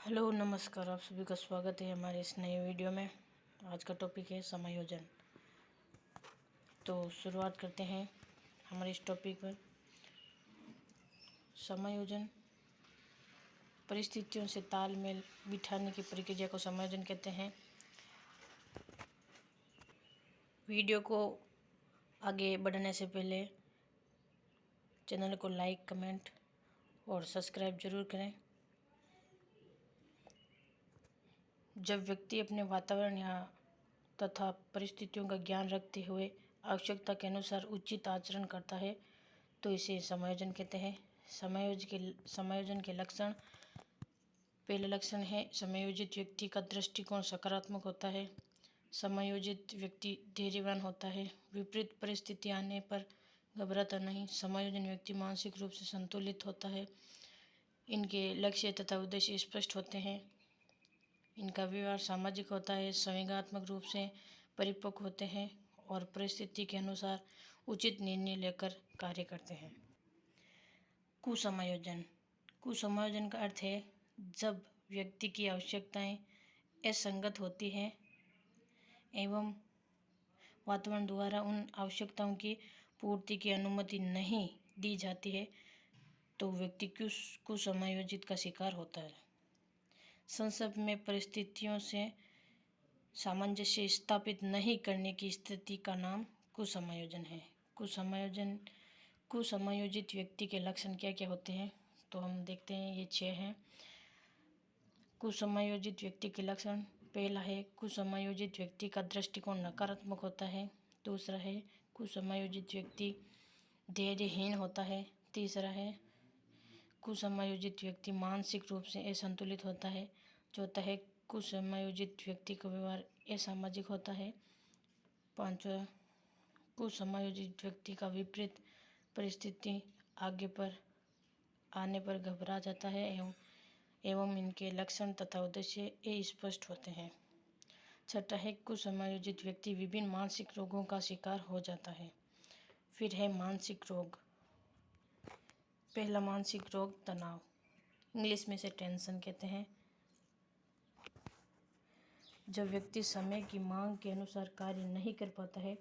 Hello नमस्कार, आप सभी का स्वागत है हमारे इस नए वीडियो में। आज का टॉपिक है समायोजन। तो शुरुआत करते हैं हमारे इस टॉपिक पर। समायोजन परिस्थितियों से तालमेल बिठाने की प्रक्रिया को समायोजन कहते हैं। वीडियो को आगे बढ़ने से पहले चैनल को लाइक, कमेंट और सब्सक्राइब जरूर करें। जब व्यक्ति अपने वातावरण या तथा परिस्थितियों का ज्ञान रखते हुए आवश्यकता के अनुसार उचित आचरण करता है तो इसे समायोजन कहते हैं। समायोजन के लक्षण। पहला लक्षण है समायोजित व्यक्ति का दृष्टिकोण सकारात्मक होता है। समायोजित व्यक्ति धैर्यवान होता है। विपरीत परिस्थिति आने पर घबराता नहीं। समायोजन व्यक्ति मानसिक रूप से संतुलित होता है। इनके लक्ष्य तथा उद्देश्य स्पष्ट होते हैं। इनका व्यवहार सामाजिक होता है। संवेगात्मक रूप से परिपक्व होते हैं और परिस्थिति के अनुसार उचित निर्णय लेकर कार्य करते हैं। कुसमायोजन। कुसमायोजन का अर्थ है जब व्यक्ति की आवश्यकताएं असंगत होती हैं एवं वातावरण द्वारा उन आवश्यकताओं की पूर्ति की अनुमति नहीं दी जाती है तो व्यक्ति कुसमायोजित का शिकार होता है। संक्षेप में परिस्थितियों से सामंजस्य स्थापित नहीं करने की स्थिति का नाम कुसमायोजन है। कुसमायोजित व्यक्ति के लक्षण क्या क्या होते हैं तो हम देखते हैं, ये 6 हैं। कुसमायोजित व्यक्ति के लक्षण। पहला है कुसमायोजित व्यक्ति का दृष्टिकोण नकारात्मक होता है। दूसरा है कुसमायोजित व्यक्ति धैर्यहीन होता है। तीसरा है कुसमायोजित व्यक्ति मानसिक रूप से असंतुलित होता है। चौथा है कुसमायोजित व्यक्ति का व्यवहार असामाजिक होता है। पांचवा कुसमायोजित व्यक्ति का विपरीत परिस्थिति आने पर घबरा जाता है एवं इनके लक्षण तथा उद्देश्य स्पष्ट होते हैं। छठा है कुसमायोजित व्यक्ति विभिन्न मानसिक रोगों का शिकार हो जाता है। फिर है मानसिक रोग। पहला मानसिक रोग तनाव, इंग्लिश में इसे टेंशन कहते हैं। जब व्यक्ति समय की मांग के अनुसार कार्य नहीं कर पाता है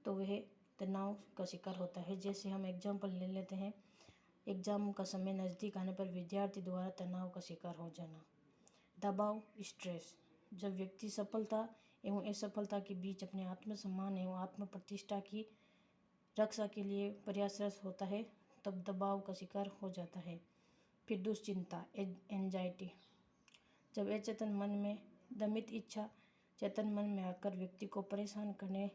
तो वह तनाव का शिकार होता है। जैसे हम एग्जाम्पल ले लेते हैं, एग्जाम का समय नज़दीक आने पर विद्यार्थी द्वारा तनाव का शिकार हो जाना। दबाव, स्ट्रेस। जब व्यक्ति सफलता एवं असफलता के बीच अपने आत्मसम्मान एवं आत्म प्रतिष्ठा की रक्षा के लिए प्रयासरत होता है तब दबाव का शिकार हो जाता है। फिर दुश्चिंता, एंजाइटी। जब अचेतन मन में दमित इच्छा चेतन मन में आकर व्यक्ति को परेशान करने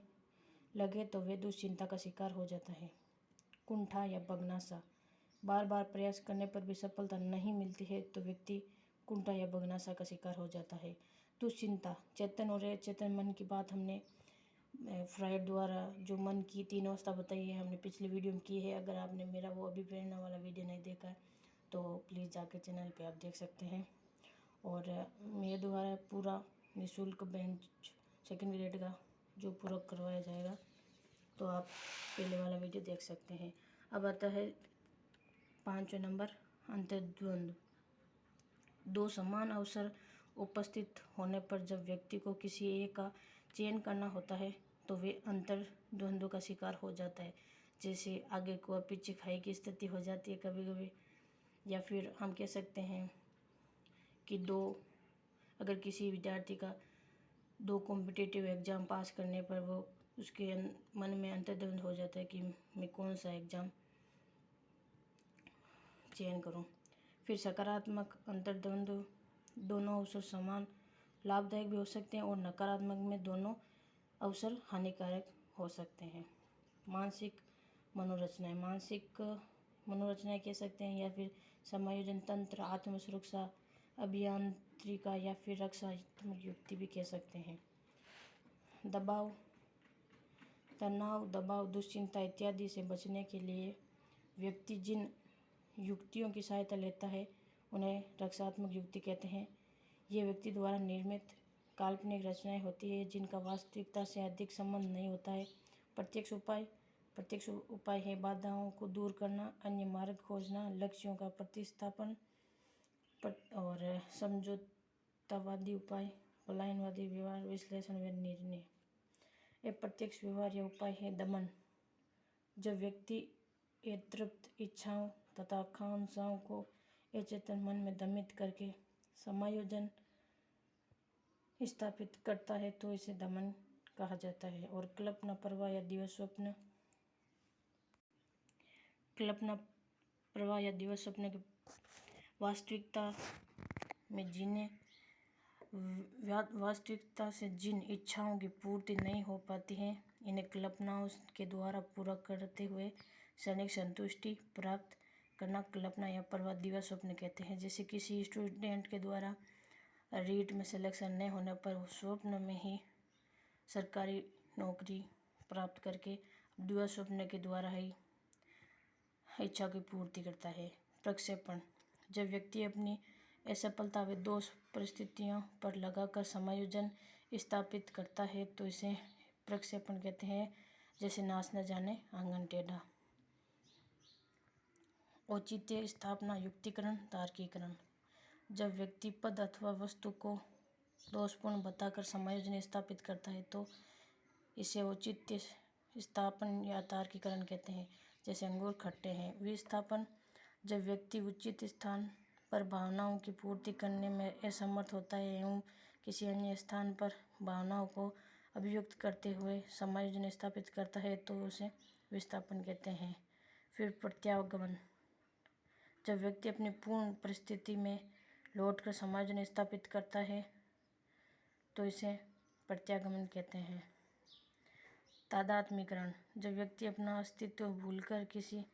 लगे तो वे दुश्चिंता का शिकार हो जाता है। कुंठा या बगनासा। बार बार प्रयास करने पर भी सफलता नहीं मिलती है तो व्यक्ति कुंठा या बगनासा का शिकार हो जाता है। दुश्चिंता, चेतन और अचेतन मन की बात हमने फ्रायड द्वारा जो मन की 3 अवस्था बताई है हमने पिछले वीडियो में की है। अगर आपने मेरा वो अभिप्रेरणा वाला वीडियो नहीं देखा है तो प्लीज़ जाकर चैनल पे आप देख सकते हैं। और मेरे द्वारा पूरा निःशुल्क बेंच सेकंड ग्रेड का जो पूरा करवाया जाएगा तो आप पहले वाला वीडियो देख सकते हैं। अब आता है 5वां नंबर, अंतर्द्वंद। 2 समान अवसर उपस्थित होने पर जब व्यक्ति को किसी एक का चयन करना होता है तो वे अंतर्द्वंद का शिकार हो जाता है। जैसे आगे को पीछे खाई की स्थिति हो जाती है कभी कभी। या फिर हम कह सकते हैं कि अगर किसी विद्यार्थी का 2 कॉम्पिटिटिव एग्ज़ाम पास करने पर वो उसके मन में अंतर्द्वंद हो जाता है कि मैं कौन सा एग्ज़ाम चयन करूं। फिर सकारात्मक अंतर्द्वंद, दोनों अवसर समान लाभदायक भी हो सकते हैं और नकारात्मक में दोनों अवसर हानिकारक हो सकते हैं। मानसिक मनोरचनाएं कह सकते हैं या फिर समायोजन तंत्र, आत्मसुरक्षा, अभियांत्रिका या फिर रक्षात्मक युक्ति भी कह सकते हैं। तनाव, दबाव, दुश्चिंता इत्यादि से बचने के लिए व्यक्ति जिन युक्तियों की सहायता लेता है उन्हें रक्षात्मक युक्ति कहते हैं। ये व्यक्ति द्वारा निर्मित काल्पनिक रचनाएं होती है जिनका वास्तविकता से अधिक संबंध नहीं होता है। प्रत्यक्ष उपाय है बाधाओं को दूर करना, अन्य मार्ग खोजना, लक्ष्यों का प्रतिस्थापन और समझौतावादी उपाय, पलायनवादी व्यवहार, विश्लेषण व निर्णय। अप्रत्यक्ष व्यवहार या उपाय है दमन। जब व्यक्ति अतृप्त इच्छाओं तथा आकांक्षाओं को अचेतन मन में दमित करके समायोजन स्थापित करता है तो इसे दमन कहा जाता है। और कल्पना प्रवाह या दिव्य स्वप्न। कल्पना प्रवाह या दिव्य स्वप्न की वास्तविकता से जिन इच्छाओं की पूर्ति नहीं हो पाती है, इन्हें कल्पनाओं के द्वारा पूरा करते हुए क्षणिक संतुष्टि प्राप्त करना कल्पना या प्रवाह दिव्य स्वप्न कहते हैं। जैसे किसी स्टूडेंट के द्वारा रीट में सिलेक्शन नहीं होने पर वो स्वप्न में ही सरकारी नौकरी प्राप्त करके दिव्य स्वप्न के द्वारा ही इच्छा की पूर्ति करता है। प्रक्षेपण। जब व्यक्ति अपनी असफलता व दोष परिस्थितियों पर लगाकर समायोजन स्थापित करता है तो इसे प्रक्षेपण कहते हैं। जैसे नाच न जाने आंगन टेढ़ा। औचित्य स्थापना, युक्तिकरण, तार्किकरण। जब व्यक्ति पद अथवा वस्तु को दोषपूर्ण बताकर समायोजन स्थापित करता है तो इसे औचित्य स्थापन या तार्किकरण कहते हैं। जैसे अंगूर खट्टे हैं। विस्थापन। जब व्यक्ति उचित स्थान पर भावनाओं की पूर्ति करने में असमर्थ होता है एवं किसी अन्य स्थान पर भावनाओं को अभिव्यक्त करते हुए समायोजन स्थापित करता है तो उसे विस्थापन कहते हैं। फिर प्रत्यागमन। जब व्यक्ति अपनी पूर्ण परिस्थिति में लौटकर समायोजन स्थापित करता है तो इसे प्रत्यागमन कहते हैं। तादात्म्यकरण। जब व्यक्ति अपना अस्तित्व भूलकर किसी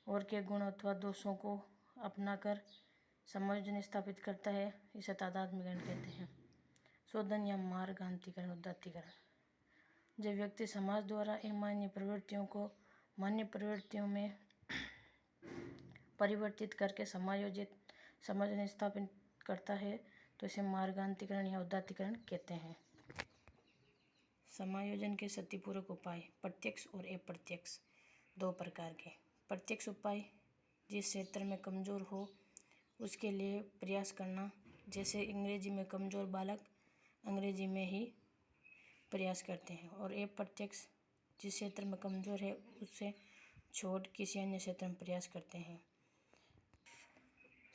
और के गुण अथवा दोषों को अपनाकर समायोजन स्थापित करता है, इसे तादात्म्यकरण कहते हैं। शोधन या मार्गांतरीकरण, उदात्तीकरण। जब व्यक्ति समाज द्वारा अमान्य प्रवृत्तियों को मान्य प्रवृत्तियों में परिवर्तित करके समायोजन स्थापित करता है तो इसे मार्गांतरीकरण या उदात्तीकरण कहते हैं। समायोजन के क्षतिपूरक उपाय। प्रत्यक्ष और अप्रत्यक्ष दो प्रकार के। प्रत्यक्ष उपाय जिस क्षेत्र में कमजोर हो उसके लिए प्रयास करना। जैसे अंग्रेजी में कमजोर बालक अंग्रेजी में ही प्रयास करते हैं। और अप्रत्यक्ष जिस क्षेत्र में कमजोर है उसे छोड़ किसी अन्य क्षेत्र में प्रयास करते हैं।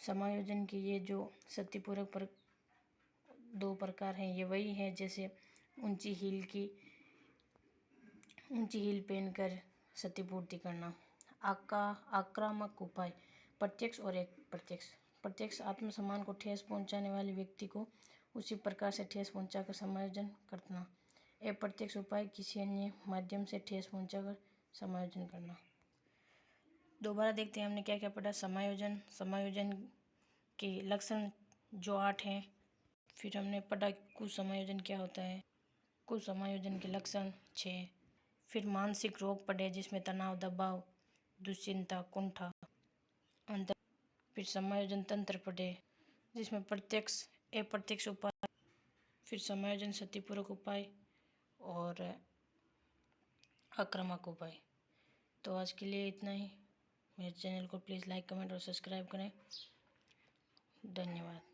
समायोजन के ये जो क्षतिपूरक दो प्रकार हैं ये वही हैं जैसे ऊंची हील पहनकर क्षतिपूर्ति करना। आक्रामक उपाय। प्रत्यक्ष और अप्रत्यक्ष। प्रत्यक्ष आत्मसम्मान को ठेस पहुंचाने वाले व्यक्ति को उसी प्रकार से ठेस पहुंचाकर समायोजन करना। अप्रत्यक्ष उपाय किसी अन्य माध्यम से ठेस पहुंचाकर समायोजन करना। दोबारा देखते हैं हमने क्या क्या पढ़ा। समायोजन के लक्षण जो 8 हैं। फिर हमने पढ़ा कुसमायोजन क्या होता है, कुसमायोजन के लक्षण 6। फिर मानसिक रोग पढ़े जिसमें तनाव, दबाव, दुश्चिंता, कुंठा, अंतर। फिर समायोजन तंत्र पढ़े जिसमें प्रत्यक्ष अप्रत्यक्ष उपाय, फिर समायोजन क्षतिपूरक उपाय और आक्रामक उपाय। तो आज के लिए इतना ही। मेरे चैनल को प्लीज़ लाइक, कमेंट और सब्सक्राइब करें। धन्यवाद।